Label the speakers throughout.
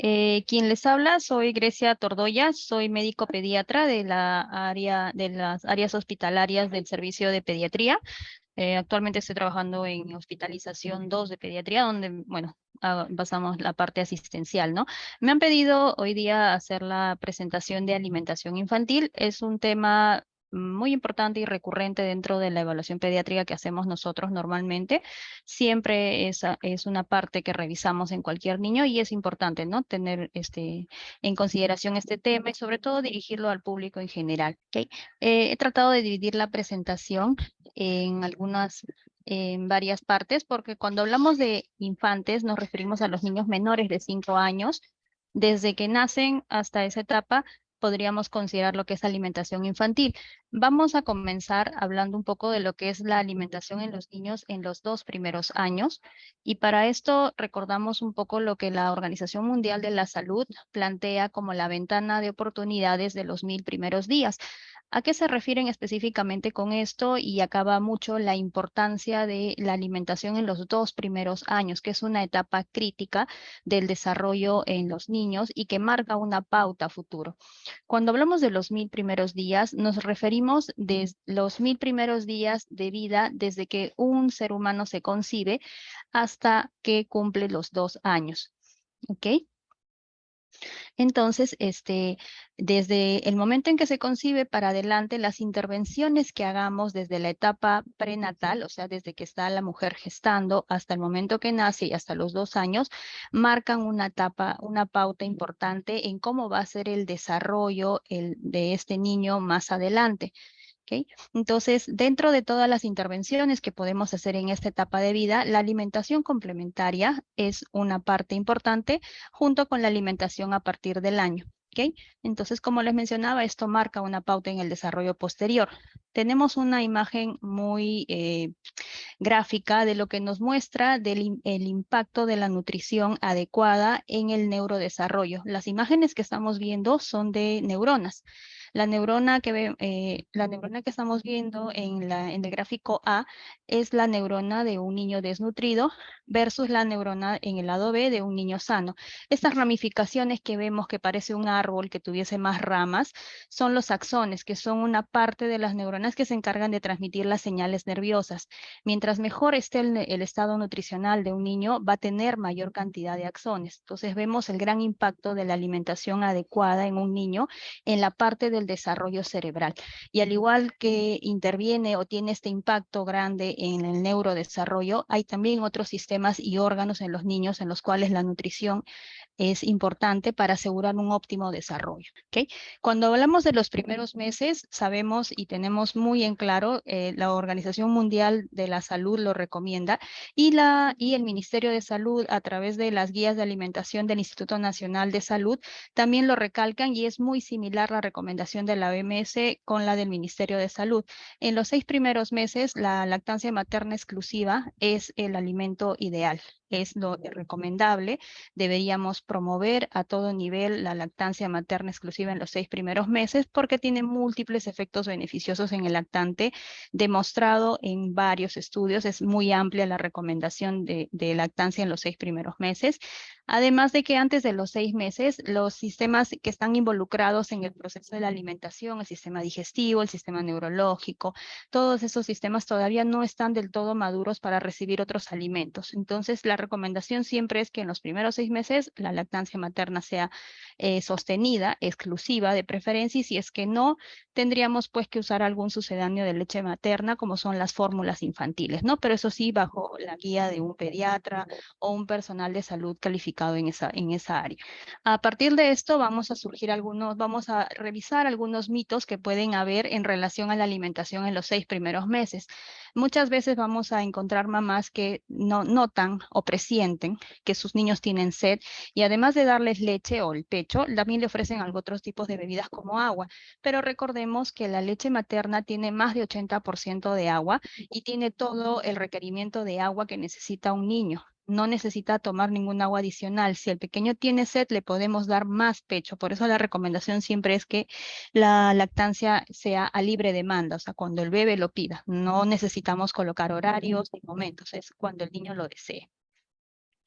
Speaker 1: Quien les habla, soy Grecia Tordoya, soy médico pediatra de las áreas hospitalarias del servicio de pediatría. Actualmente estoy trabajando en hospitalización 2 de pediatría, donde, bueno, basamos la parte asistencial, ¿no? Me han pedido hoy día hacer la presentación de alimentación infantil. Es un tema muy importante y recurrente dentro de la evaluación pediátrica que hacemos nosotros normalmente. Siempre es una parte que revisamos en cualquier niño y es importante, ¿no? Tener en consideración este tema y sobre todo dirigirlo al público en general, ¿ok? He tratado de dividir la presentación en varias partes, porque cuando hablamos de infantes nos referimos a los niños menores de 5 años. Desde que nacen hasta esa etapa podríamos considerar lo que es alimentación infantil. Vamos a comenzar hablando un poco de lo que es la alimentación en los niños en los 2 primeros años. Y para esto recordamos un poco lo que la Organización Mundial de la Salud plantea como la ventana de oportunidades de los 1000 primeros días. ¿A qué se refieren específicamente con esto? Y acaba mucho la importancia de la alimentación en los 2 primeros años, que es una etapa crítica del desarrollo en los niños y que marca una pauta a futuro. Cuando hablamos de los 1000 primeros días, nos referimos de los 1000 primeros días de vida desde que un ser humano se concibe hasta que cumple los 2 años. ¿Ok? Entonces, desde el momento en que se concibe para adelante, las intervenciones que hagamos desde la etapa prenatal, o sea, desde que está la mujer gestando hasta el momento que nace y hasta los 2 años, marcan una etapa, una pauta importante en cómo va a ser el desarrollo de este niño más adelante. ¿Ok? Entonces, dentro de todas las intervenciones que podemos hacer en esta etapa de vida, la alimentación complementaria es una parte importante junto con la alimentación a partir del año. ¿Ok? Entonces, como les mencionaba, esto marca una pauta en el desarrollo posterior. Tenemos una imagen muy gráfica de lo que nos muestra el impacto de la nutrición adecuada en el neurodesarrollo. Las imágenes que estamos viendo son de neuronas. La neurona que estamos viendo en el gráfico A es la neurona de un niño desnutrido versus la neurona en el lado B de un niño sano. Estas ramificaciones que vemos que parece un árbol que tuviese más ramas son los axones, que son una parte de las neuronas que se encargan de transmitir las señales nerviosas. Mientras mejor esté el estado nutricional de un niño, va a tener mayor cantidad de axones. Entonces vemos el gran impacto de la alimentación adecuada en un niño en la parte del desarrollo cerebral. Y al igual que interviene o tiene este impacto grande en el neurodesarrollo, hay también otros sistemas y órganos en los niños en los cuales la nutrición es importante para asegurar un óptimo desarrollo. ¿Okay? Cuando hablamos de los primeros meses, sabemos y tenemos muy en claro, la Organización Mundial de la Salud lo recomienda y el Ministerio de Salud a través de las guías de alimentación del Instituto Nacional de Salud también lo recalcan y es muy similar la recomendación de la OMS con la del Ministerio de Salud. En los 6 primeros meses, la lactancia materna exclusiva es el alimento ideal, es lo recomendable. Deberíamos promover a todo nivel la lactancia materna exclusiva en los 6 primeros meses porque tiene múltiples efectos beneficiosos en el lactante, demostrado en varios estudios. Es muy amplia la recomendación de lactancia en los 6 primeros meses. Además de que antes de los 6 meses, los sistemas que están involucrados en el proceso de la alimentación, el sistema digestivo, el sistema neurológico, todos esos sistemas todavía no están del todo maduros para recibir otros alimentos. Entonces, la recomendación siempre es que en los primeros 6 meses la lactancia materna sea sostenida, exclusiva de preferencia, y si es que no, tendríamos pues que usar algún sucedáneo de leche materna, como son las fórmulas infantiles, ¿no? Pero eso sí, bajo la guía de un pediatra o un personal de salud calificado en esa área. A partir de esto vamos a revisar algunos mitos que pueden haber en relación a la alimentación en los 6 primeros meses. Muchas veces vamos a encontrar mamás que no notan o presienten que sus niños tienen sed y además de darles leche o el pecho, también le ofrecen otros tipos de bebidas como agua. Pero recordemos que la leche materna tiene más de 80% de agua y tiene todo el requerimiento de agua que necesita un niño. No necesita tomar ningún agua adicional. Si el pequeño tiene sed, le podemos dar más pecho. Por eso la recomendación siempre es que la lactancia sea a libre demanda, o sea, cuando el bebé lo pida. No necesitamos colocar horarios ni momentos, es cuando el niño lo desee.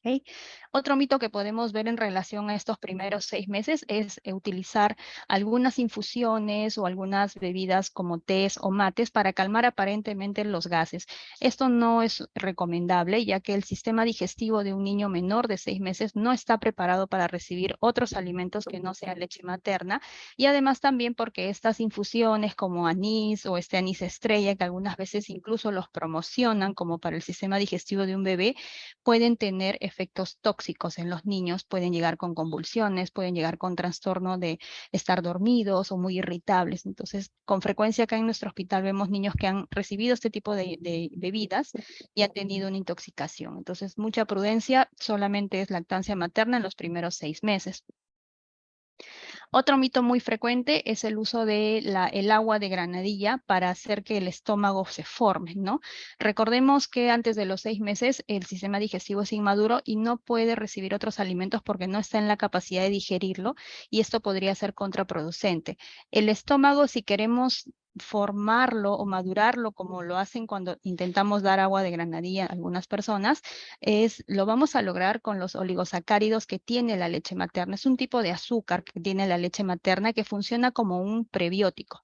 Speaker 1: ¿Ok? Otro mito que podemos ver en relación a estos primeros 6 meses es utilizar algunas infusiones o algunas bebidas como tés o mates para calmar aparentemente los gases. Esto no es recomendable, ya que el sistema digestivo de un niño menor de 6 meses no está preparado para recibir otros alimentos que no sea leche materna, y además también porque estas infusiones como anís o este anís estrella, que algunas veces incluso los promocionan como para el sistema digestivo de un bebé, pueden tener efectos tóxicos en los niños, pueden llegar con convulsiones, pueden llegar con trastorno de estar dormidos o muy irritables. Entonces, con frecuencia acá en nuestro hospital vemos niños que han recibido este tipo de bebidas y han tenido una intoxicación. Entonces, mucha prudencia, solamente es lactancia materna en los primeros 6 meses. Otro mito muy frecuente es el uso de el agua de granadilla para hacer que el estómago se forme, ¿no? Recordemos que antes de los 6 meses el sistema digestivo es inmaduro y no puede recibir otros alimentos porque no está en la capacidad de digerirlo, y esto podría ser contraproducente. El estómago, si queremos formarlo o madurarlo como lo hacen cuando intentamos dar agua de granadilla a algunas personas, lo vamos a lograr con los oligosacáridos que tiene la leche materna. Es un tipo de azúcar que tiene la leche materna que funciona como un prebiótico.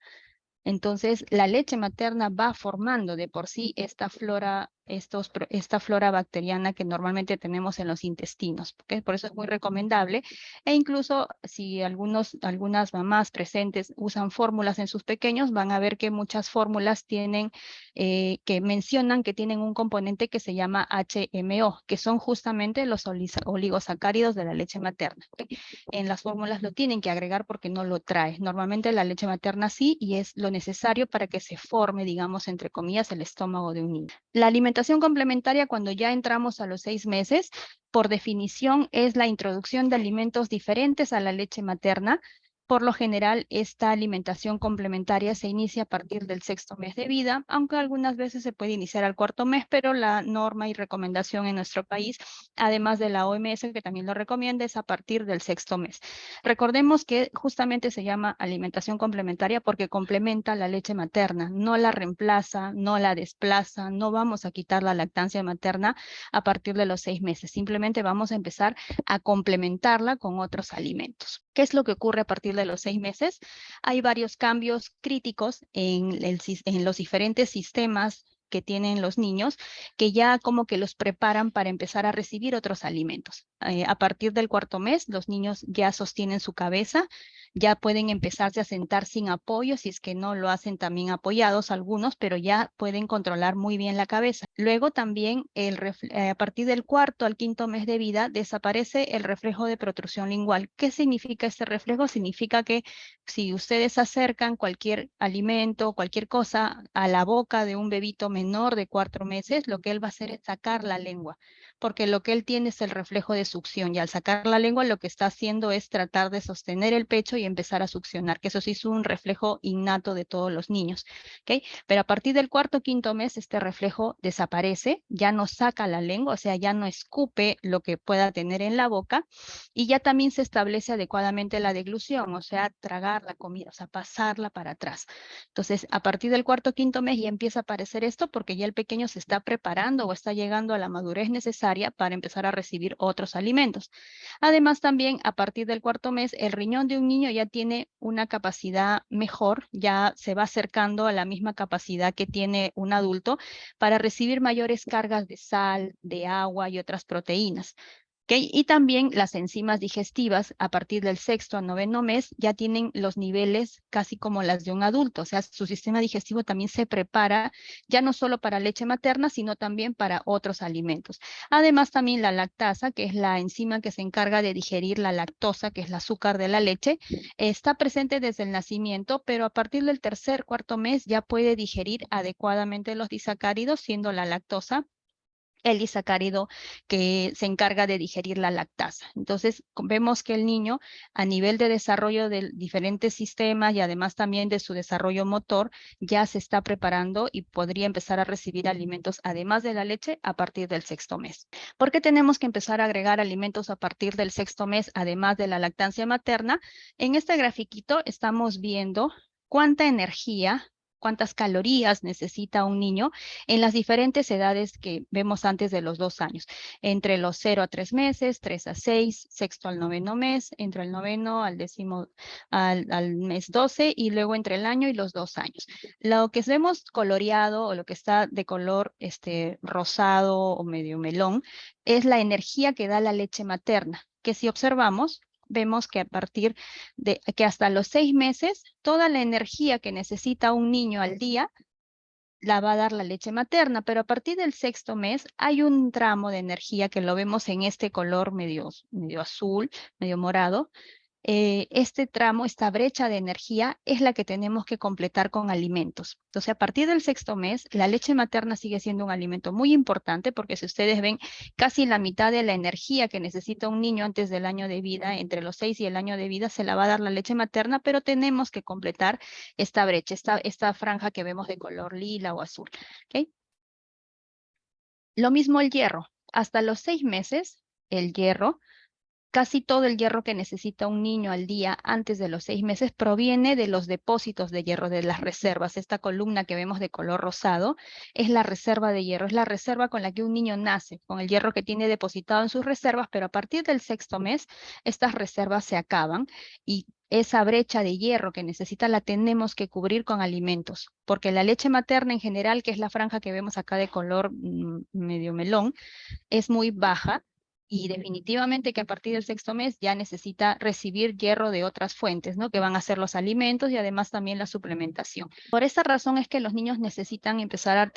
Speaker 1: Entonces, la leche materna va formando de por sí esta flora, esta flora bacteriana que normalmente tenemos en los intestinos, ¿ok? Por eso es muy recomendable. E incluso si algunas mamás presentes usan fórmulas en sus pequeños, van a ver que muchas fórmulas tienen, que mencionan que tienen un componente que se llama HMO, que son justamente los oligosacáridos de la leche materna, ¿ok? En las fórmulas lo tienen que agregar porque no lo trae. Normalmente la leche materna sí, y es lo necesario para que se forme, digamos, entre comillas, el estómago de un niño. La alimentación complementaria, cuando ya entramos a los 6 meses, por definición es la introducción de alimentos diferentes a la leche materna. Por lo general, esta alimentación complementaria se inicia a partir del 6º mes de vida, aunque algunas veces se puede iniciar al 4º mes, pero la norma y recomendación en nuestro país, además de la OMS, que también lo recomienda, es a partir del 6º mes. Recordemos que justamente se llama alimentación complementaria porque complementa la leche materna, no la reemplaza, no la desplaza, no vamos a quitar la lactancia materna a partir de los 6 meses, simplemente vamos a empezar a complementarla con otros alimentos. ¿Qué es lo que ocurre a partir de los 6 meses? Hay varios cambios críticos en los diferentes sistemas que tienen los niños, que ya como que los preparan para empezar a recibir otros alimentos. A partir del 4º mes, los niños ya sostienen su cabeza, ya pueden empezarse a sentar sin apoyo, si es que no lo hacen también apoyados algunos, pero ya pueden controlar muy bien la cabeza. Luego también a partir del 4º al 5º mes de vida desaparece el reflejo de protrusión lingual. ¿Qué significa este reflejo? Significa que si ustedes acercan cualquier alimento, cualquier cosa a la boca de un bebito menor de 4 meses, lo que él va a hacer es sacar la lengua, porque lo que él tiene es el reflejo de succión, y al sacar la lengua lo que está haciendo es tratar de sostener el pecho y empezar a succionar, que eso sí es un reflejo innato de todos los niños, ¿ok? Pero a partir del 4º, 5º mes este reflejo desaparece, ya no saca la lengua, o sea, ya no escupe lo que pueda tener en la boca, y ya también se establece adecuadamente la deglución, o sea, tragar la comida, o sea, pasarla para atrás. Entonces, a partir del 4º, 5º mes ya empieza a aparecer esto porque ya el pequeño se está preparando o está llegando a la madurez necesaria para empezar a recibir otros alimentos. Además, también a partir del 4º mes, el riñón de un niño ya tiene una capacidad mejor, ya se va acercando a la misma capacidad que tiene un adulto para recibir mayores cargas de sal, de agua y otras proteínas. ¿Okay? Y también las enzimas digestivas a partir del 6º a 9º mes ya tienen los niveles casi como las de un adulto, o sea, su sistema digestivo también se prepara ya no solo para leche materna, sino también para otros alimentos. Además, también la lactasa, que es la enzima que se encarga de digerir la lactosa, que es el azúcar de la leche, está presente desde el nacimiento, pero a partir del 3º, 4º mes ya puede digerir adecuadamente los disacáridos, siendo la lactosa el disacárido que se encarga de digerir la lactasa. Entonces, vemos que el niño, a nivel de desarrollo de diferentes sistemas y además también de su desarrollo motor, ya se está preparando y podría empezar a recibir alimentos, además de la leche, a partir del 6º mes. ¿Por qué tenemos que empezar a agregar alimentos a partir del 6º mes, además de la lactancia materna? En este grafiquito estamos viendo cuánta energía cuántas calorías necesita un niño en las diferentes edades que vemos antes de los 2 años, entre los 0 a 3 meses, 3 a 6, sexto al noveno mes, entre el noveno al décimo, al mes 12 y luego entre el año y los 2 años. Lo que vemos coloreado o lo que está de color rosado o medio melón es la energía que da la leche materna, que si observamos, vemos que a partir de que hasta los 6 meses, toda la energía que necesita un niño al día la va a dar la leche materna, pero a partir del 6º mes hay un tramo de energía que lo vemos en este color medio azul, medio morado. Este tramo, esta brecha de energía, es la que tenemos que completar con alimentos. Entonces, a partir del 6º mes, la leche materna sigue siendo un alimento muy importante, porque si ustedes ven, casi la mitad de la energía que necesita un niño antes del año de vida, entre los 6 y el año de vida, se la va a dar la leche materna, pero tenemos que completar esta brecha, esta franja que vemos de color lila o azul. ¿Okay? Lo mismo el hierro. Hasta los 6 meses, el hierro, casi todo el hierro que necesita un niño al día antes de los 6 meses proviene de los depósitos de hierro, de las reservas. Esta columna que vemos de color rosado es la reserva de hierro, es la reserva con la que un niño nace, con el hierro que tiene depositado en sus reservas, pero a partir del 6º mes estas reservas se acaban y esa brecha de hierro que necesita la tenemos que cubrir con alimentos, porque la leche materna en general, que es la franja que vemos acá de color medio melón, es muy baja y definitivamente que a partir del 6º mes ya necesita recibir hierro de otras fuentes, ¿no? Que van a ser los alimentos y además también la suplementación. Por esa razón es que los niños necesitan empezar a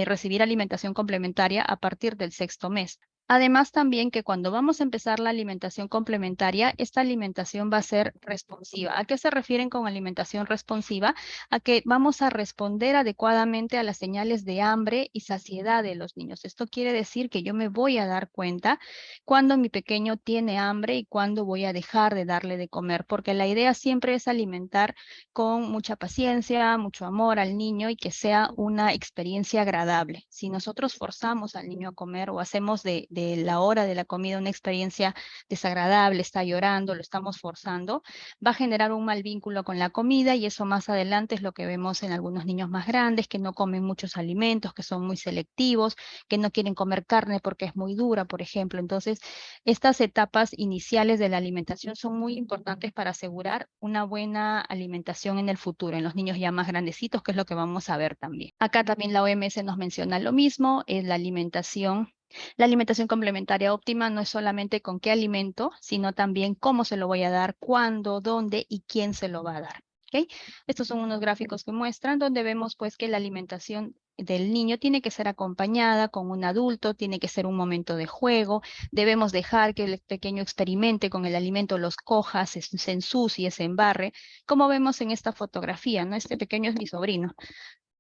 Speaker 1: recibir alimentación complementaria a partir del 6º mes. Además también que cuando vamos a empezar la alimentación complementaria, esta alimentación va a ser responsiva. ¿A qué se refieren con alimentación responsiva? A que vamos a responder adecuadamente a las señales de hambre y saciedad de los niños. Esto quiere decir que yo me voy a dar cuenta cuando mi pequeño tiene hambre y cuándo voy a dejar de darle de comer, porque la idea siempre es alimentar con mucha paciencia, mucho amor al niño y que sea una experiencia agradable. Si nosotros forzamos al niño a comer o hacemos de la hora de la comida una experiencia desagradable, está llorando, lo estamos forzando, va a generar un mal vínculo con la comida y eso más adelante es lo que vemos en algunos niños más grandes que no comen muchos alimentos, que son muy selectivos, que no quieren comer carne porque es muy dura, por ejemplo. Entonces, estas etapas iniciales de la alimentación son muy importantes para asegurar una buena alimentación en el futuro, en los niños ya más grandecitos, que es lo que vamos a ver también. Acá también la OMS nos menciona lo mismo, es la alimentación. La alimentación complementaria óptima no es solamente con qué alimento, sino también cómo se lo voy a dar, cuándo, dónde y quién se lo va a dar. ¿Okay? Estos son unos gráficos que muestran donde vemos pues que la alimentación del niño tiene que ser acompañada con un adulto, tiene que ser un momento de juego, debemos dejar que el pequeño experimente con el alimento, los coja, se ensucie, se embarre, como vemos en esta fotografía, ¿no? Este pequeño es mi sobrino.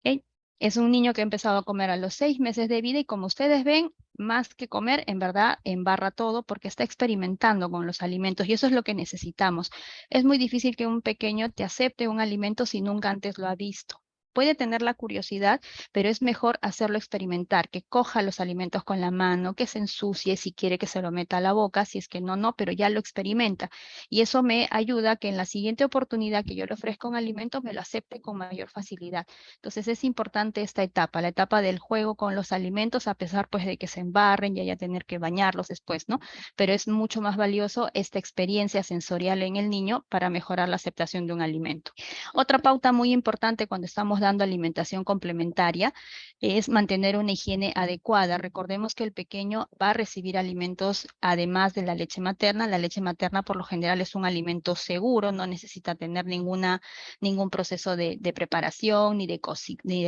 Speaker 1: ¿Okay? Es un niño que ha empezado a comer a los 6 meses de vida y como ustedes ven, más que comer, en verdad embarra todo porque está experimentando con los alimentos y eso es lo que necesitamos. Es muy difícil que un pequeño te acepte un alimento si nunca antes lo ha visto. Puede tener la curiosidad, pero es mejor hacerlo experimentar, que coja los alimentos con la mano, que se ensucie si quiere que se lo meta a la boca, si es que no, pero ya lo experimenta. Y eso me ayuda a que en la siguiente oportunidad que yo le ofrezca un alimento me lo acepte con mayor facilidad. Entonces es importante esta etapa, la etapa del juego con los alimentos, a pesar pues de que se embarren y haya tener que bañarlos después, ¿no? Pero es mucho más valioso esta experiencia sensorial en el niño para mejorar la aceptación de un alimento. Otra pauta muy importante cuando estamos dando alimentación complementaria es mantener una higiene adecuada. Recordemos que el pequeño va a recibir alimentos además de la leche materna. La leche materna por lo general es un alimento seguro, no necesita tener ningún proceso de preparación ni de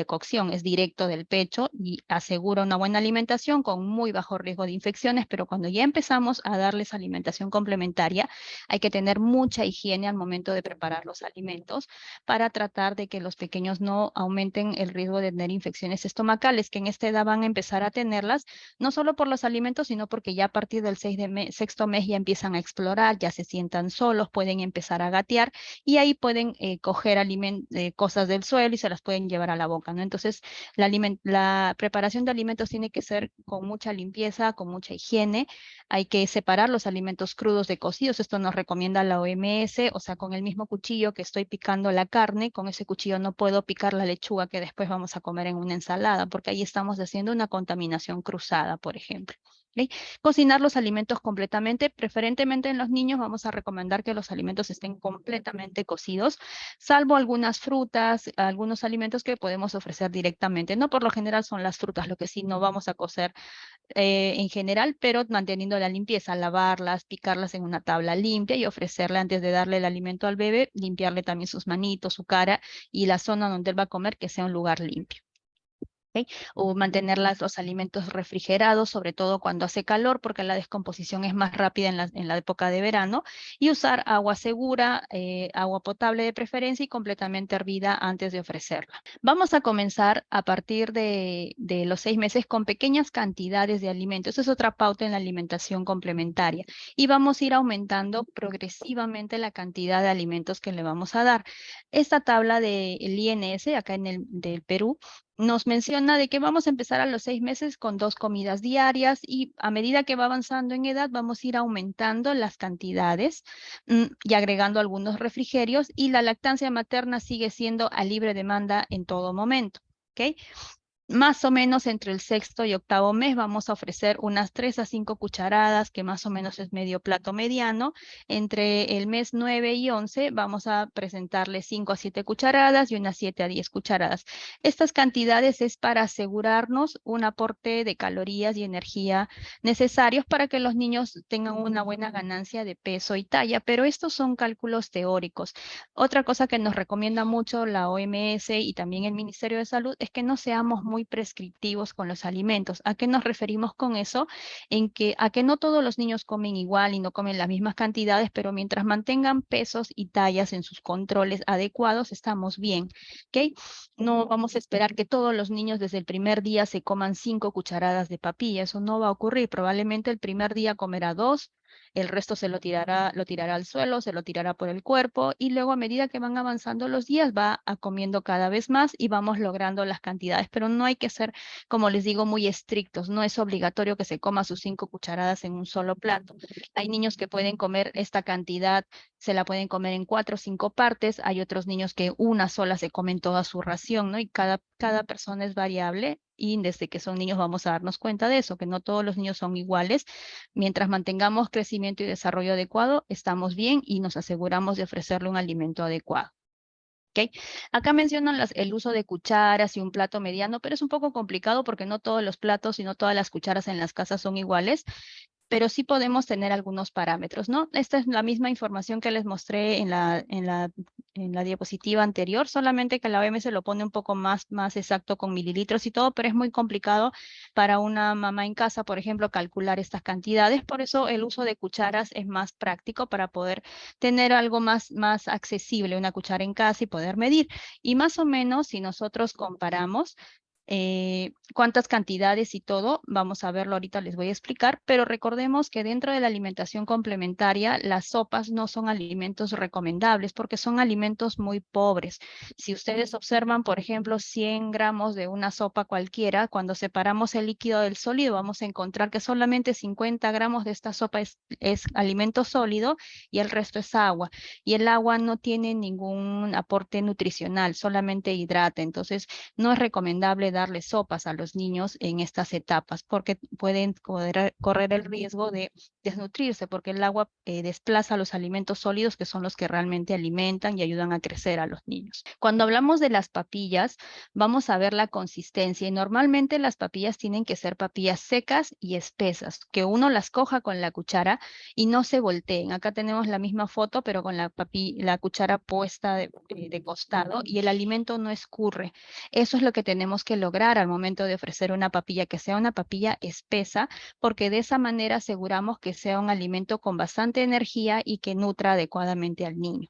Speaker 1: cocción, es directo del pecho y asegura una buena alimentación con muy bajo riesgo de infecciones, pero cuando ya empezamos a darles alimentación complementaria, hay que tener mucha higiene al momento de preparar los alimentos para tratar de que los pequeños no aumenten el riesgo de tener infecciones estomacales, que en esta edad van a empezar a tenerlas, no solo por los alimentos, sino porque ya a partir del 6º mes ya empiezan a explorar, ya se sientan solos, pueden empezar a gatear y ahí pueden coger cosas del suelo y se las pueden llevar a la boca, ¿no? Entonces, la preparación de alimentos tiene que ser con mucha limpieza, con mucha higiene. Hay que separar los alimentos crudos de cocidos. Esto nos recomienda la OMS, o sea, con el mismo cuchillo que estoy picando la carne, con ese cuchillo no puedo picar usar la lechuga que después vamos a comer en una ensalada, porque ahí estamos haciendo una contaminación cruzada, por ejemplo. ¿Ok? Cocinar los alimentos completamente, preferentemente en los niños vamos a recomendar que los alimentos estén completamente cocidos, salvo algunas frutas, algunos alimentos que podemos ofrecer directamente. No por lo general son las frutas, lo que sí no vamos a cocer en general, pero manteniendo la limpieza, lavarlas, picarlas en una tabla limpia y ofrecerle antes de darle el alimento al bebé, limpiarle también sus manitos, su cara y la zona donde él va a comer, que sea un lugar limpio. ¿Ok? O mantener los alimentos refrigerados, sobre todo cuando hace calor, porque la descomposición es más rápida en la época de verano, y usar agua segura, agua potable de preferencia y completamente hervida antes de ofrecerla. Vamos a comenzar a partir de los 6 meses con pequeñas cantidades de alimentos. Esa es otra pauta en la alimentación complementaria. Y vamos a ir aumentando progresivamente la cantidad de alimentos que le vamos a dar. Esta tabla del INS, acá del Perú, nos menciona de que vamos a empezar a los 6 meses con 2 comidas diarias y a medida que va avanzando en edad vamos a ir aumentando las cantidades y agregando algunos refrigerios y la lactancia materna sigue siendo a libre demanda en todo momento. ¿Ok? Más o menos entre el sexto y octavo mes vamos a ofrecer unas 3 a 5 cucharadas, que más o menos es medio plato mediano. Entre el mes 9 y 11 vamos a presentarle 5 a 7 cucharadas y unas 7 a 10 cucharadas. Estas cantidades es para asegurarnos un aporte de calorías y energía necesarios para que los niños tengan una buena ganancia de peso y talla, pero estos son cálculos teóricos. Otra cosa que nos recomienda mucho la OMS y también el Ministerio de Salud es que no seamos muy prescriptivos con los alimentos. ¿A qué nos referimos con eso? A que no todos los niños comen igual y no comen las mismas cantidades, pero mientras mantengan pesos y tallas en sus controles adecuados, estamos bien. ¿Ok? No vamos a esperar que todos los niños desde el primer día se coman 5 cucharadas de papilla. Eso no va a ocurrir. Probablemente el primer día comerá 2, el resto lo tirará al suelo, se lo tirará por el cuerpo y luego a medida que van avanzando los días va comiendo cada vez más y vamos logrando las cantidades, pero no hay que ser, como les digo, muy estrictos. No es obligatorio que se coma sus 5 cucharadas en un solo plato. Hay niños que pueden comer esta cantidad, se la pueden comer en 4 o 5 partes. Hay otros niños que una sola se comen toda su ración, ¿no? Y cada persona es variable y desde que son niños vamos a darnos cuenta de eso, que no todos los niños son iguales. Mientras mantengamos crecimiento y desarrollo adecuado, estamos bien y nos aseguramos de ofrecerle un alimento adecuado. ¿Okay? Acá mencionan el uso de cucharas y un plato mediano, pero es un poco complicado porque no todos los platos y no todas las cucharas en las casas son iguales, pero sí podemos tener algunos parámetros, ¿no? Esta es la misma información que les mostré en la diapositiva anterior, solamente que la OMS lo pone un poco más exacto con mililitros y todo, pero es muy complicado para una mamá en casa, por ejemplo, calcular estas cantidades. Por eso el uso de cucharas es más práctico para poder tener algo más accesible, una cuchara en casa y poder medir. Y más o menos, si nosotros comparamos, cuántas cantidades y todo, vamos a verlo ahorita, les voy a explicar, pero recordemos que dentro de la alimentación complementaria, las sopas no son alimentos recomendables porque son alimentos muy pobres. Si ustedes observan, por ejemplo, 100 gramos de una sopa cualquiera, cuando separamos el líquido del sólido, vamos a encontrar que solamente 50 gramos de esta sopa es alimento sólido y el resto es agua. Y el agua no tiene ningún aporte nutricional, solamente hidrata. Entonces, no es recomendable darle sopas a los niños en estas etapas porque pueden correr el riesgo de desnutrirse porque el agua desplaza los alimentos sólidos que son los que realmente alimentan y ayudan a crecer a los niños. Cuando hablamos de las papillas, vamos a ver la consistencia y normalmente las papillas tienen que ser papillas secas y espesas, que uno las coja con la cuchara y no se volteen. Acá tenemos la misma foto, pero con la cuchara puesta de costado y el alimento no escurre. Eso es lo que tenemos que lograr al momento de ofrecer una papilla, que sea una papilla espesa, porque de esa manera aseguramos que sea un alimento con bastante energía y que nutra adecuadamente al niño.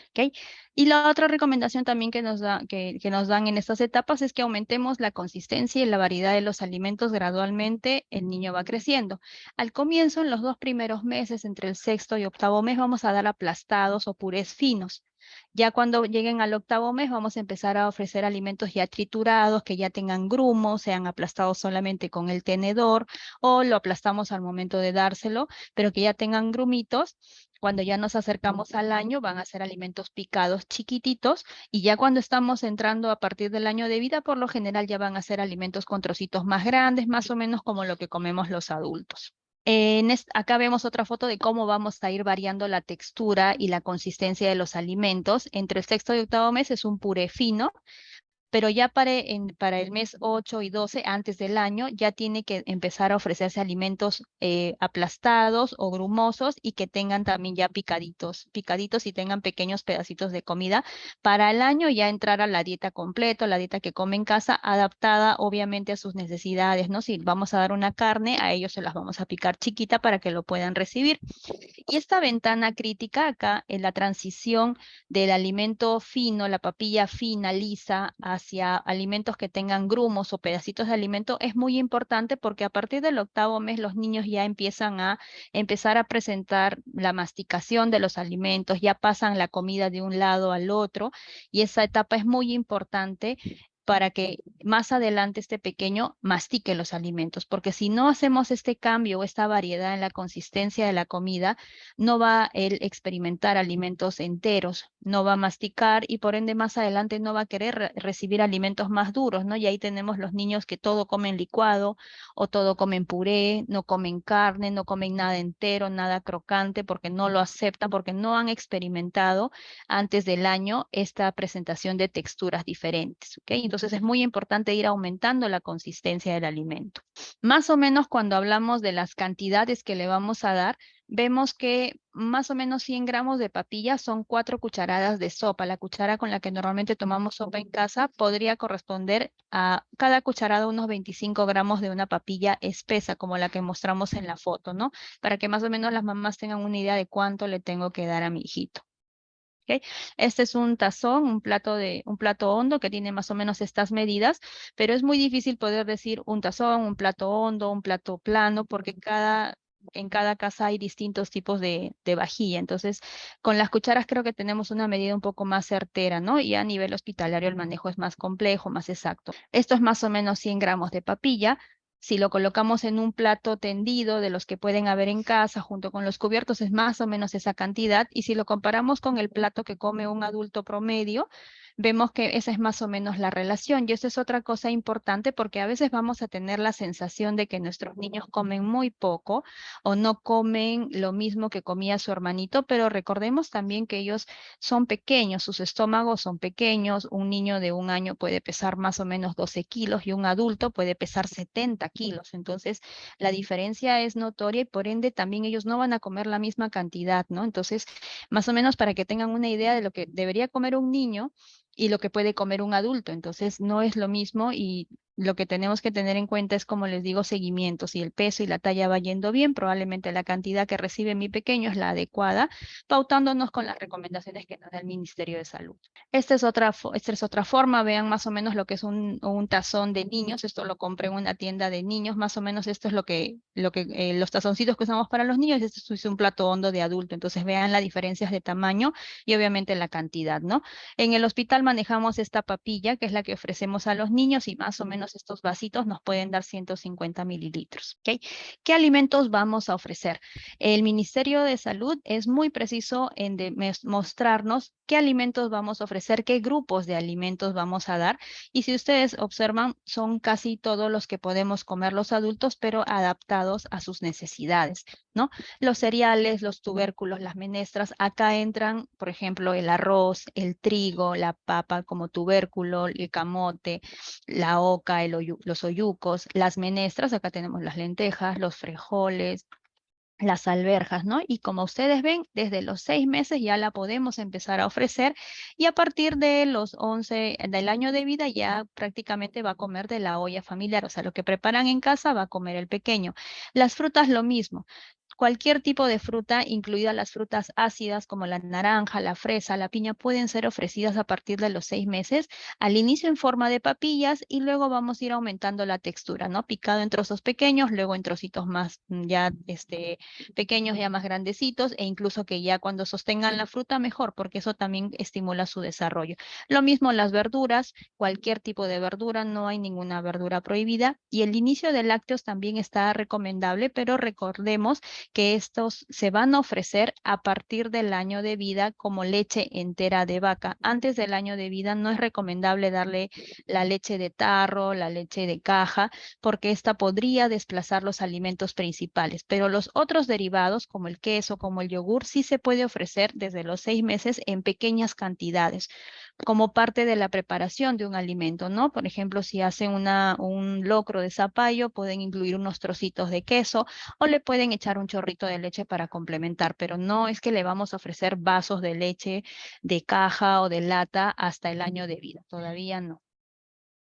Speaker 1: ¿Okay? Y la otra recomendación también que nos dan en estas etapas es que aumentemos la consistencia y la variedad de los alimentos gradualmente, el niño va creciendo. Al comienzo, en los 2 primeros meses, entre el sexto y octavo mes, vamos a dar aplastados o purés finos. Ya cuando lleguen al octavo mes vamos a empezar a ofrecer alimentos ya triturados, que ya tengan grumos, sean aplastados solamente con el tenedor o lo aplastamos al momento de dárselo, pero que ya tengan grumitos Cuando ya nos acercamos al año, van a ser alimentos picados chiquititos, y ya cuando estamos entrando a partir del año de vida, por lo general ya van a ser alimentos con trocitos más grandes, más o menos como lo que comemos los adultos. Acá vemos otra foto de cómo vamos a ir variando la textura y la consistencia de los alimentos. Entre el sexto y octavo mes es un puré fino, pero ya para el mes 8 y 12, antes del año, ya tiene que empezar a ofrecerse alimentos aplastados o grumosos, y que tengan también ya picaditos y tengan pequeños pedacitos de comida. Para el año ya entrar a la dieta completa, la dieta que come en casa, adaptada obviamente a sus necesidades, ¿no? Si vamos a dar una carne, a ellos se las vamos a picar chiquita para que lo puedan recibir. Y esta ventana crítica acá en la transición del alimento fino, la papilla fina, lisa, hacia alimentos que tengan grumos o pedacitos de alimento, es muy importante, porque a partir del octavo mes los niños ya empiezan a empezar a presentar la masticación de los alimentos, ya pasan la comida de un lado al otro, y esa etapa es muy importante para que más adelante este pequeño mastique los alimentos, porque si no hacemos este cambio o esta variedad en la consistencia de la comida, no va a él experimentar alimentos enteros, no va a masticar, y por ende más adelante no va a querer recibir alimentos más duros, ¿no? Y ahí tenemos los niños que todo comen licuado o todo comen puré, no comen carne, no comen nada entero, nada crocante, porque no lo aceptan, porque no han experimentado antes del año esta presentación de texturas diferentes, ¿ok? Entonces es muy importante ir aumentando la consistencia del alimento. Más o menos cuando hablamos de las cantidades que le vamos a dar, vemos que más o menos 100 gramos de papilla son 4 cucharadas de sopa. La cuchara con la que normalmente tomamos sopa en casa podría corresponder a cada cucharada unos 25 gramos de una papilla espesa, como la que mostramos en la foto, ¿no? Para que más o menos las mamás tengan una idea de cuánto le tengo que dar a mi hijito. ¿Ok? Este es un tazón, un plato hondo que tiene más o menos estas medidas, pero es muy difícil poder decir un tazón, un plato hondo, un plato plano, porque en cada casa hay distintos tipos de vajilla. Entonces, con las cucharas creo que tenemos una medida un poco más certera, ¿no? Y a nivel hospitalario el manejo es más complejo, más exacto. Esto es más o menos 100 gramos de papilla. Si lo colocamos en un plato tendido de los que pueden haber en casa junto con los cubiertos, es más o menos esa cantidad. Y si lo comparamos con el plato que come un adulto promedio, vemos que esa es más o menos la relación. Y eso es otra cosa importante, porque a veces vamos a tener la sensación de que nuestros niños comen muy poco o no comen lo mismo que comía su hermanito, pero recordemos también que ellos son pequeños, sus estómagos son pequeños. Un niño de 1 año puede pesar más o menos 12 kilos y un adulto puede pesar 70 kilos. Entonces, la diferencia es notoria, y por ende también ellos no van a comer la misma cantidad, ¿no? Entonces, más o menos para que tengan una idea de lo que debería comer un niño y lo que puede comer un adulto. Entonces, no es lo mismo, y lo que tenemos que tener en cuenta es, como les digo, seguimiento. Si el peso y la talla va yendo bien, probablemente la cantidad que recibe mi pequeño es la adecuada, pautándonos con las recomendaciones que nos da el Ministerio de Salud. Esta es otra forma. Vean más o menos lo que es un tazón de niños. Esto lo compré en una tienda de niños. Más o menos esto es los tazoncitos que usamos para los niños. Este es un plato hondo de adulto. Entonces vean las diferencias de tamaño y obviamente la cantidad, ¿no? En el hospital manejamos esta papilla, que es la que ofrecemos a los niños, y más o menos estos vasitos nos pueden dar 150 mililitros, ¿ok? ¿Qué alimentos vamos a ofrecer? El Ministerio de Salud es muy preciso en mostrarnos qué alimentos vamos a ofrecer, qué grupos de alimentos vamos a dar. Y si ustedes observan, son casi todos los que podemos comer los adultos, pero adaptados a sus necesidades, ¿no? Los cereales, los tubérculos, las menestras. Acá entran, por ejemplo, el arroz, el trigo, la papa como tubérculo, el camote, la oca, los oyucos, las menestras. Acá tenemos las lentejas, los frijoles, las alberjas, ¿no? Y como ustedes ven, desde los 6 meses ya la podemos empezar a ofrecer, y a partir de los 11 del año de vida ya prácticamente va a comer de la olla familiar. O sea, lo que preparan en casa va a comer el pequeño. Las frutas, lo mismo. Cualquier tipo de fruta, incluidas las frutas ácidas como la naranja, la fresa, la piña, pueden ser ofrecidas a partir de los 6 meses, al inicio en forma de papillas, y luego vamos a ir aumentando la textura, ¿no? Picado en trozos pequeños, luego en trocitos más ya pequeños, ya más grandecitos, e incluso que ya cuando sostengan la fruta mejor, porque eso también estimula su desarrollo. Lo mismo las verduras, cualquier tipo de verdura, no hay ninguna verdura prohibida, y el inicio de lácteos también está recomendable, pero recordemos que estos se van a ofrecer a partir del año de vida como leche entera de vaca. Antes del año de vida no es recomendable darle la leche de tarro, la leche de caja, porque esta podría desplazar los alimentos principales. Pero los otros derivados, como el queso, como el yogur, sí se puede ofrecer desde los 6 meses en pequeñas cantidades, como parte de la preparación de un alimento, ¿no? Por ejemplo, si hacen un locro de zapallo, pueden incluir unos trocitos de queso o le pueden echar un chorrito de leche para complementar, pero no es que le vamos a ofrecer vasos de leche de caja o de lata hasta el año de vida, todavía no.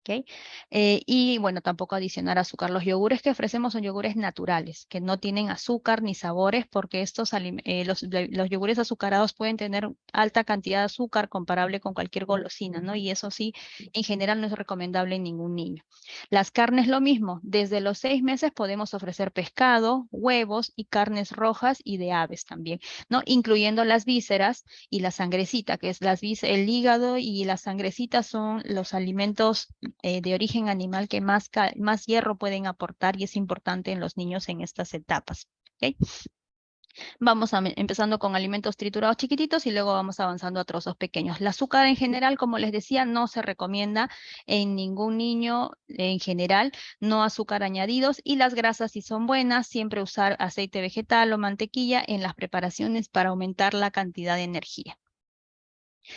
Speaker 1: ¿Ok? Y bueno, tampoco adicionar azúcar. Los yogures que ofrecemos son yogures naturales, que no tienen azúcar ni sabores, porque los yogures azucarados pueden tener alta cantidad de azúcar comparable con cualquier golosina, ¿no? Y eso sí, en general no es recomendable en ningún niño. Las carnes, lo mismo. Desde los 6 meses podemos ofrecer pescado, huevos y carnes rojas y de aves también, ¿no? Incluyendo las vísceras y la sangrecita, que es el hígado y la sangrecita son los alimentos de origen animal que más hierro pueden aportar y es importante en los niños en estas etapas. ¿Ok? Vamos empezando con alimentos triturados chiquititos y luego vamos avanzando a trozos pequeños. El azúcar en general, como les decía, no se recomienda en ningún niño en general, no azúcar añadidos, y las grasas, si son buenas, siempre usar aceite vegetal o mantequilla en las preparaciones para aumentar la cantidad de energía.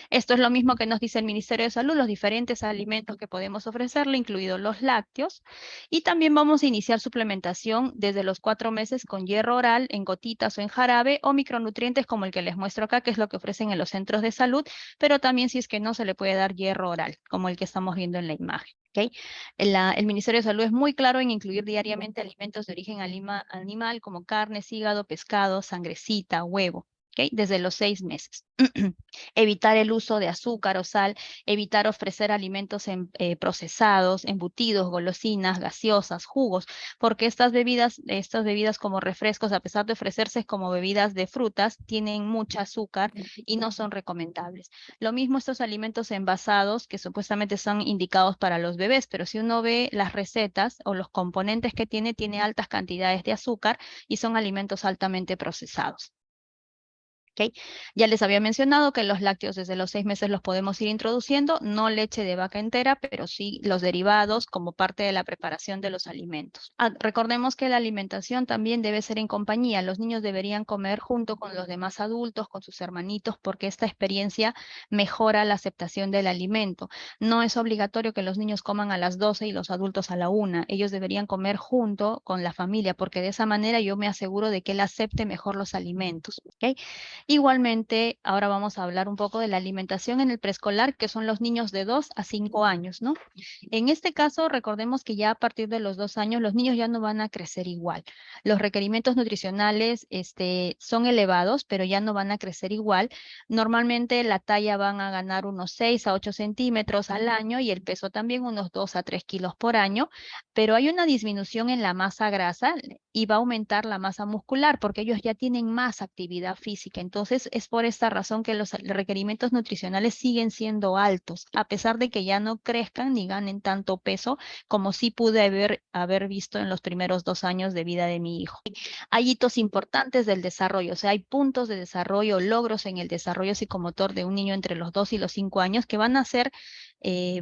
Speaker 1: Esto es lo mismo que nos dice el Ministerio de Salud, los diferentes alimentos que podemos ofrecerle, incluidos los lácteos. Y también vamos a iniciar suplementación desde los 4 meses con hierro oral en gotitas o en jarabe o micronutrientes como el que les muestro acá, que es lo que ofrecen en los centros de salud, pero también si es que no se le puede dar hierro oral, como el que estamos viendo en la imagen. ¿Okay? El Ministerio de Salud es muy claro en incluir diariamente alimentos de origen animal como carne, hígado, pescado, sangrecita, huevo. ¿Okay? Desde los 6 meses. Evitar el uso de azúcar o sal, evitar ofrecer alimentos procesados, embutidos, golosinas, gaseosas, jugos, porque estas bebidas como refrescos, a pesar de ofrecerse como bebidas de frutas, tienen mucha azúcar y no son recomendables. Lo mismo estos alimentos envasados que supuestamente son indicados para los bebés, pero si uno ve las recetas o los componentes que tiene altas cantidades de azúcar y son alimentos altamente procesados. ¿Okay? Ya les había mencionado que los lácteos desde los 6 meses los podemos ir introduciendo, no leche de vaca entera, pero sí los derivados como parte de la preparación de los alimentos. Recordemos que la alimentación también debe ser en compañía. Los niños deberían comer junto con los demás adultos, con sus hermanitos, porque esta experiencia mejora la aceptación del alimento. No es obligatorio que los niños coman a las 12 y los adultos a la 1. Ellos deberían comer junto con la familia, porque de esa manera yo me aseguro de que él acepte mejor los alimentos. ¿Okay? Igualmente, ahora vamos a hablar un poco de la alimentación en el preescolar, que son los niños de 2 a 5 años, ¿no? En este caso, recordemos que ya a partir de los 2 años, los niños ya no van a crecer igual. Los requerimientos nutricionales son elevados, pero ya no van a crecer igual. Normalmente la talla van a ganar unos 6 a 8 centímetros al año y el peso también unos 2 a 3 kilos por año, pero hay una disminución en la masa grasa y va a aumentar la masa muscular porque ellos ya tienen más actividad física. Entonces, es por esta razón que los requerimientos nutricionales siguen siendo altos, a pesar de que ya no crezcan ni ganen tanto peso como sí pude haber visto en los primeros 2 años de vida de mi hijo. Hay hitos importantes del desarrollo, o sea, hay puntos de desarrollo, logros en el desarrollo psicomotor de un niño entre los 2 y los 5 años que van a hacer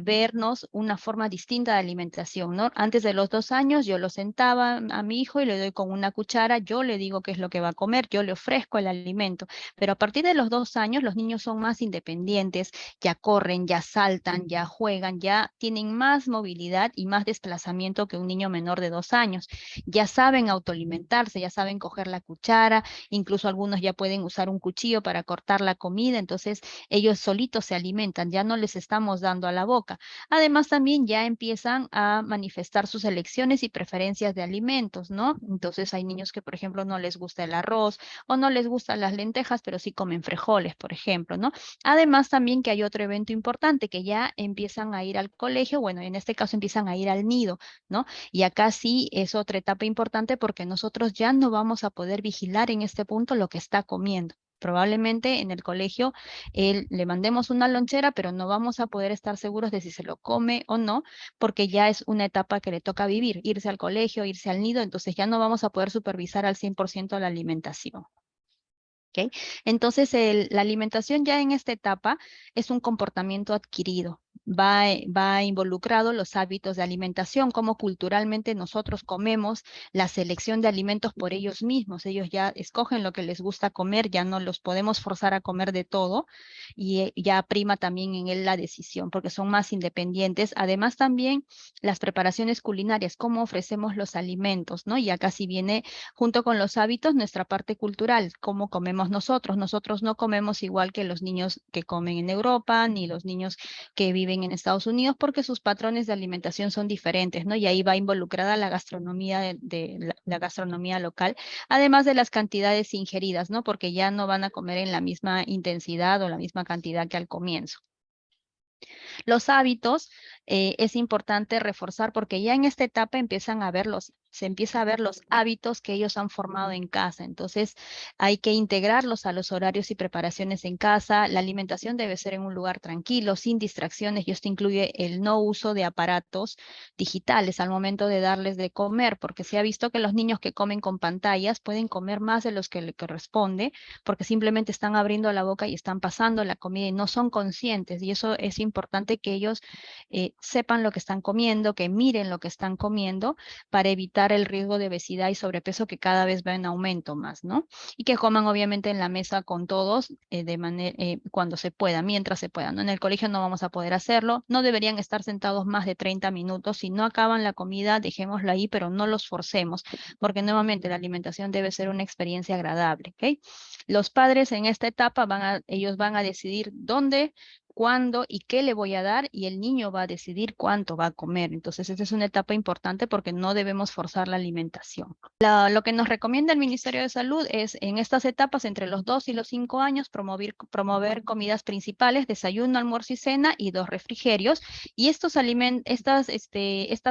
Speaker 1: vernos una forma distinta de alimentación, ¿no? Antes de los 2 años yo lo sentaba a mi hijo y le doy con una cuchara, yo le digo qué es lo que va a comer, yo le ofrezco el alimento, pero a partir de los 2 años los niños son más independientes, ya corren, ya saltan, ya juegan, ya tienen más movilidad y más desplazamiento que un niño menor de 2 años. Ya saben autoalimentarse, ya saben coger la cuchara, incluso algunos ya pueden usar un cuchillo para cortar la comida, entonces ellos solitos se alimentan, ya no les estamos dando a la boca. Además, también ya empiezan a manifestar sus elecciones y preferencias de alimentos, ¿no? Entonces hay niños que, por ejemplo, no les gusta el arroz o no les gustan las lentejas, pero sí comen frijoles, por ejemplo, ¿no? Además, también que hay otro evento importante, que ya empiezan a ir al colegio, bueno, en este caso empiezan a ir al nido, ¿no? Y acá sí es otra etapa importante porque nosotros ya no vamos a poder vigilar en este punto lo que está comiendo. Probablemente en el colegio le mandemos una lonchera, pero no vamos a poder estar seguros de si se lo come o no, porque ya es una etapa que le toca vivir, irse al colegio, irse al nido, entonces ya no vamos a poder supervisar al 100% la alimentación. ¿Okay? Entonces, la alimentación ya en esta etapa es un comportamiento adquirido. Va involucrado los hábitos de alimentación, cómo culturalmente nosotros comemos, la selección de alimentos por ellos mismos. Ellos ya escogen lo que les gusta comer, ya no los podemos forzar a comer de todo y ya prima también en él la decisión, porque son más independientes. Además, también las preparaciones culinarias, cómo ofrecemos los alimentos, ¿no? Y acá sí viene junto con los hábitos nuestra parte cultural, cómo comemos nosotros. Nosotros no comemos igual que los niños que comen en Europa, ni los niños que viven en Estados Unidos, porque sus patrones de alimentación son diferentes, ¿no? Y ahí va involucrada la gastronomía la gastronomía local, además de las cantidades ingeridas, ¿no? Porque ya no van a comer en la misma intensidad o la misma cantidad que al comienzo. Los hábitos es importante reforzar porque ya en esta etapa se empieza a ver los hábitos que ellos han formado en casa. Entonces hay que integrarlos a los horarios y preparaciones en casa. La alimentación debe ser en un lugar tranquilo, sin distracciones, y esto incluye el no uso de aparatos digitales al momento de darles de comer, porque se ha visto que los niños que comen con pantallas pueden comer más de los que le corresponde, porque simplemente están abriendo la boca y están pasando la comida y no son conscientes, y eso es importante que ellos sepan lo que están comiendo, que miren lo que están comiendo para evitar el riesgo de obesidad y sobrepeso que cada vez va en aumento más, ¿no? Y que coman obviamente en la mesa con todos cuando se pueda, mientras se pueda, ¿no? En el colegio no vamos a poder hacerlo, no deberían estar sentados más de 30 minutos, si no acaban la comida, dejémoslo ahí, pero no los forcemos, porque nuevamente la alimentación debe ser una experiencia agradable, ¿ok? Los padres en esta etapa ellos van a decidir dónde, cuándo y qué le voy a dar, y el niño va a decidir cuánto va a comer. Entonces, esa es una etapa importante porque no debemos forzar la alimentación. Lo que nos recomienda el Ministerio de Salud es en estas etapas, entre los 2 y los 5 años, promover comidas principales, desayuno, almuerzo y cena, y 2 refrigerios. Y estas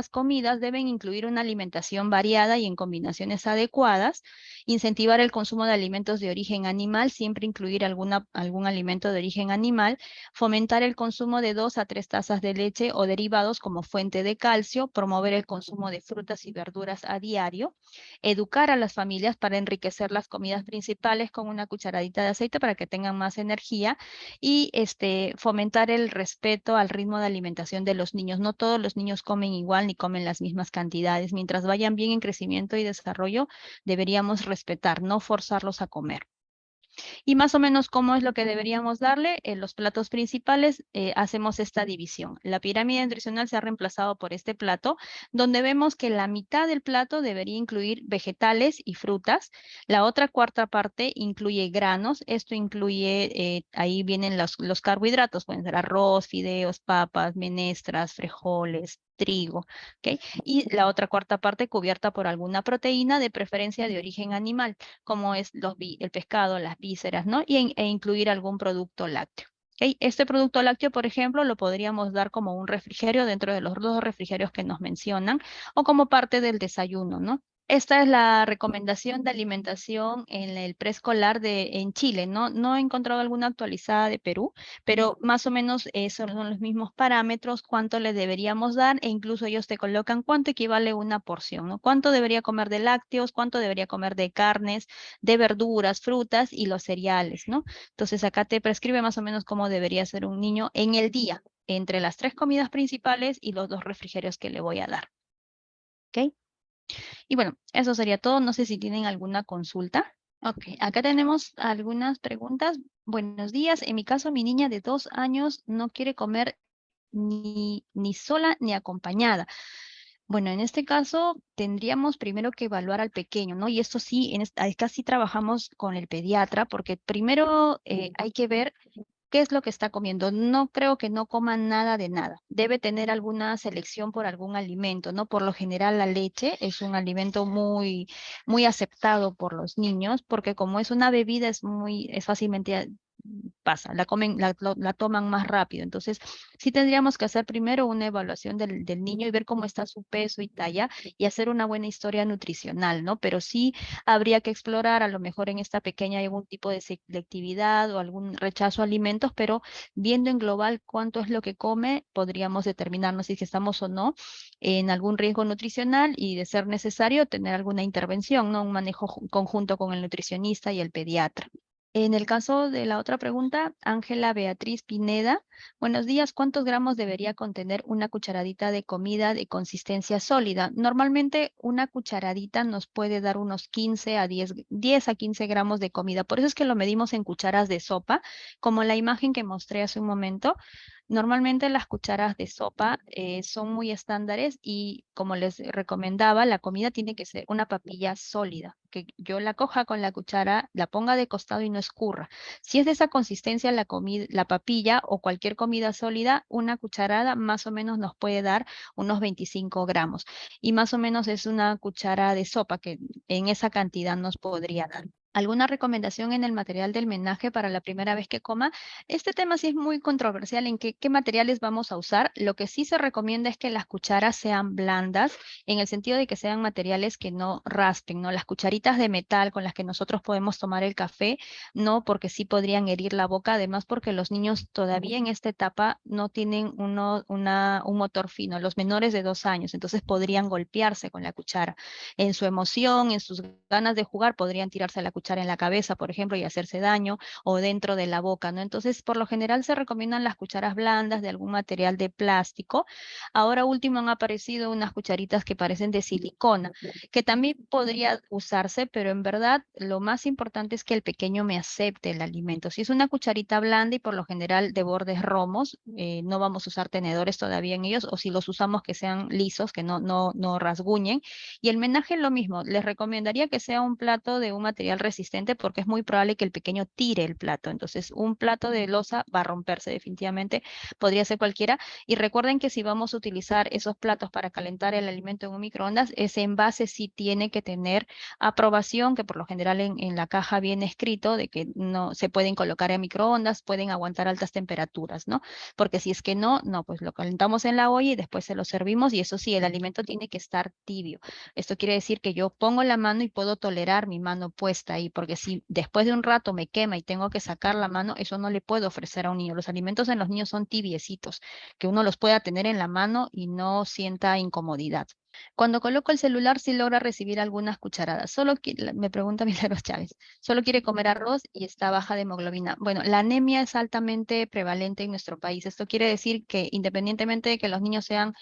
Speaker 1: comidas deben incluir una alimentación variada y en combinaciones adecuadas, incentivar el consumo de alimentos de origen animal, siempre incluir algún alimento de origen animal, fomentar el consumo de 2 a 3 tazas de leche o derivados como fuente de calcio, promover el consumo de frutas y verduras a diario, educar a las familias para enriquecer las comidas principales con una cucharadita de aceite para que tengan más energía, y fomentar el respeto al ritmo de alimentación de los niños. No todos los niños comen igual ni comen las mismas cantidades. Mientras vayan bien en crecimiento y desarrollo, deberíamos respetar, no forzarlos a comer. Y más o menos cómo es lo que deberíamos darle en los platos principales. Hacemos esta división. La pirámide nutricional se ha reemplazado por este plato, donde vemos que la mitad del plato debería incluir vegetales y frutas. La otra cuarta parte incluye granos. Esto incluye, ahí vienen los carbohidratos, pueden ser arroz, fideos, papas, menestras, frijoles, trigo, ¿ok? Y la otra cuarta parte cubierta por alguna proteína, de preferencia de origen animal, como es el pescado, las vísceras, ¿no? E incluir algún producto lácteo. ¿Okay? Este producto lácteo, por ejemplo, lo podríamos dar como un refrigerio dentro de los 2 refrigerios que nos mencionan, o como parte del desayuno, ¿no? Esta es la recomendación de alimentación en el preescolar en Chile, ¿no? No he encontrado alguna actualizada de Perú, pero más o menos son los mismos parámetros, cuánto le deberíamos dar, e incluso ellos te colocan cuánto equivale una porción, ¿no? Cuánto debería comer de lácteos, cuánto debería comer de carnes, de verduras, frutas y los cereales, ¿no? Entonces acá te prescribe más o menos cómo debería ser un niño en el día, entre las 3 comidas principales y los 2 refrigerios que le voy a dar. ¿Ok? Y bueno, eso sería todo. No sé si tienen alguna consulta. Ok, acá tenemos algunas preguntas. Buenos días. En mi caso, mi niña de 2 años no quiere comer ni sola ni acompañada. Bueno, en este caso tendríamos primero que evaluar al pequeño, ¿no? Y esto sí, acá sí trabajamos con el pediatra, porque primero hay que ver qué es lo que está comiendo. No creo que no coma nada de nada. Debe tener alguna selección por algún alimento, ¿no? Por lo general la leche es un alimento muy aceptado por los niños, porque como es una bebida es fácilmente pasa, la comen, la toman más rápido. Entonces, sí tendríamos que hacer primero una evaluación del niño y ver cómo está su peso y talla y hacer una buena historia nutricional, ¿no? Pero sí habría que explorar, a lo mejor en esta pequeña hay algún tipo de selectividad o algún rechazo a alimentos, pero viendo en global cuánto es lo que come, podríamos determinarnos si es que estamos o no en algún riesgo nutricional y de ser necesario tener alguna intervención, ¿no? Un manejo conjunto con el nutricionista y el pediatra. En el caso de la otra pregunta, Ángela Beatriz Pineda, buenos días, ¿cuántos gramos debería contener una cucharadita de comida de consistencia sólida? Normalmente una cucharadita nos puede dar unos 15 a 10 a 15 gramos de comida, por eso es que lo medimos en cucharas de sopa, como la imagen que mostré hace un momento. Normalmente las cucharas de sopa son muy estándares y como les recomendaba, la comida tiene que ser una papilla sólida, que yo la coja con la cuchara, la ponga de costado y no escurra. Si es de esa consistencia la comida, la papilla o cualquier comida sólida, una cucharada más o menos nos puede dar unos 25 gramos y más o menos es una cuchara de sopa que en esa cantidad nos podría dar. ¿Alguna recomendación en el material del menaje para la primera vez que coma? Este tema sí es muy controversial en qué materiales vamos a usar. Lo que sí se recomienda es que las cucharas sean blandas, en el sentido de que sean materiales que no raspen, ¿no? Las cucharitas de metal con las que nosotros podemos tomar el café, no, porque sí podrían herir la boca, además porque los niños todavía en esta etapa no tienen un motor fino, los menores de 2 años, entonces podrían golpearse con la cuchara. En su emoción, en sus ganas de jugar, podrían tirarse la cuchara en la cabeza, por ejemplo, y hacerse daño o dentro de la boca, ¿no? Entonces, por lo general se recomiendan las cucharas blandas de algún material de plástico. Ahora último han aparecido unas cucharitas que parecen de silicona, que también podría usarse, pero en verdad lo más importante es que el pequeño me acepte el alimento. Si es una cucharita blanda y por lo general de bordes romos, no vamos a usar tenedores todavía en ellos, o si los usamos que sean lisos, que no rasguñen. Y el menaje lo mismo, les recomendaría que sea un plato de un material resistente porque es muy probable que el pequeño tire el plato. Entonces, un plato de loza va a romperse definitivamente, podría ser cualquiera. Y recuerden que si vamos a utilizar esos platos para calentar el alimento en un microondas, ese envase sí tiene que tener aprobación, que por lo general en la caja viene escrito de que no se pueden colocar en microondas, pueden aguantar altas temperaturas, ¿no? Porque si es que no, pues lo calentamos en la olla y después se lo servimos y eso sí, el alimento tiene que estar tibio. Esto quiere decir que yo pongo la mano y puedo tolerar mi mano puesta ahí, porque si después de un rato me quema y tengo que sacar la mano, eso no le puedo ofrecer a un niño. Los alimentos en los niños son tibiecitos, que uno los pueda tener en la mano y no sienta incomodidad. Cuando coloco el celular, sí logra recibir algunas cucharadas. Me pregunta Milagros Chávez, solo quiere comer arroz y está baja de hemoglobina. Bueno, la anemia es altamente prevalente en nuestro país. Esto quiere decir que independientemente de que los niños sean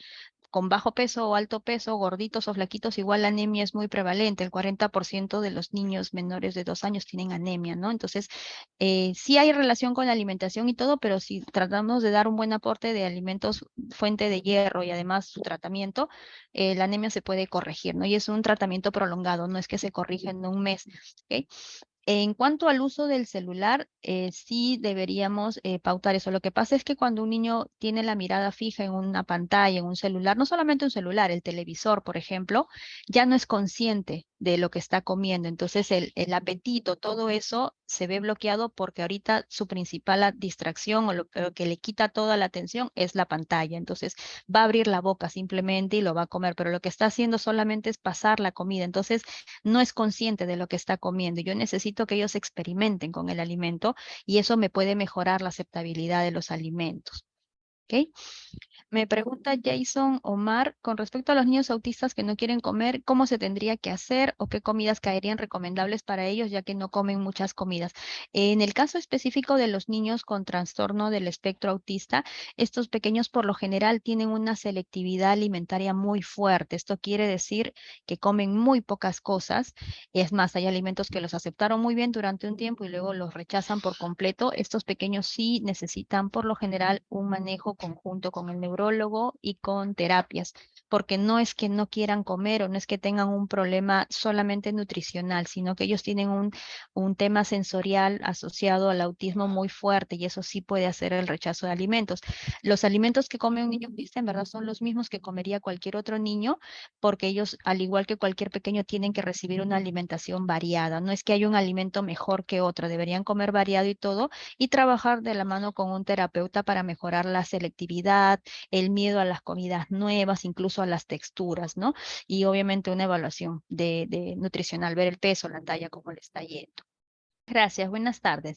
Speaker 1: con bajo peso o alto peso, gorditos o flaquitos, igual la anemia es muy prevalente. El 40% de los niños menores de 2 años tienen anemia, ¿no? Entonces, sí hay relación con la alimentación y todo, pero si tratamos de dar un buen aporte de alimentos fuente de hierro y además su tratamiento, la anemia se puede corregir, ¿no? Y es un tratamiento prolongado, no es que se corrija en un mes, ¿ok? En cuanto al uso del celular, sí deberíamos pautar eso. Lo que pasa es que cuando un niño tiene la mirada fija en una pantalla, en un celular, no solamente un celular, el televisor, por ejemplo, ya no es consciente de lo que está comiendo. Entonces, el apetito, todo eso se ve bloqueado porque ahorita su principal distracción o lo que le quita toda la atención es la pantalla. Entonces, va a abrir la boca simplemente y lo va a comer, pero lo que está haciendo solamente es pasar la comida. Entonces, no es consciente de lo que está comiendo. Yo necesito que ellos experimenten con el alimento y eso me puede mejorar la aceptabilidad de los alimentos. ¿Ok? Me pregunta Jason Omar, con respecto a los niños autistas que no quieren comer, ¿cómo se tendría que hacer o qué comidas caerían recomendables para ellos, ya que no comen muchas comidas? En el caso específico de los niños con trastorno del espectro autista, estos pequeños por lo general tienen una selectividad alimentaria muy fuerte. Esto quiere decir que comen muy pocas cosas. Es más, hay alimentos que los aceptaron muy bien durante un tiempo y luego los rechazan por completo. Estos pequeños sí necesitan por lo general un manejo conjunto con el neurólogo y con terapias, porque no es que no quieran comer o no es que tengan un problema solamente nutricional, sino que ellos tienen un tema sensorial asociado al autismo muy fuerte y eso sí puede hacer el rechazo de alimentos. Los alimentos que come un niño autista en verdad son los mismos que comería cualquier otro niño, porque ellos, al igual que cualquier pequeño, tienen que recibir una alimentación variada. No es que haya un alimento mejor que otro, deberían comer variado y todo, y trabajar de la mano con un terapeuta para mejorar la selectividad, el miedo a las comidas nuevas, incluso a las texturas, ¿no? Y obviamente una evaluación de nutricional, ver el peso, la talla, cómo le está yendo. Gracias, buenas tardes.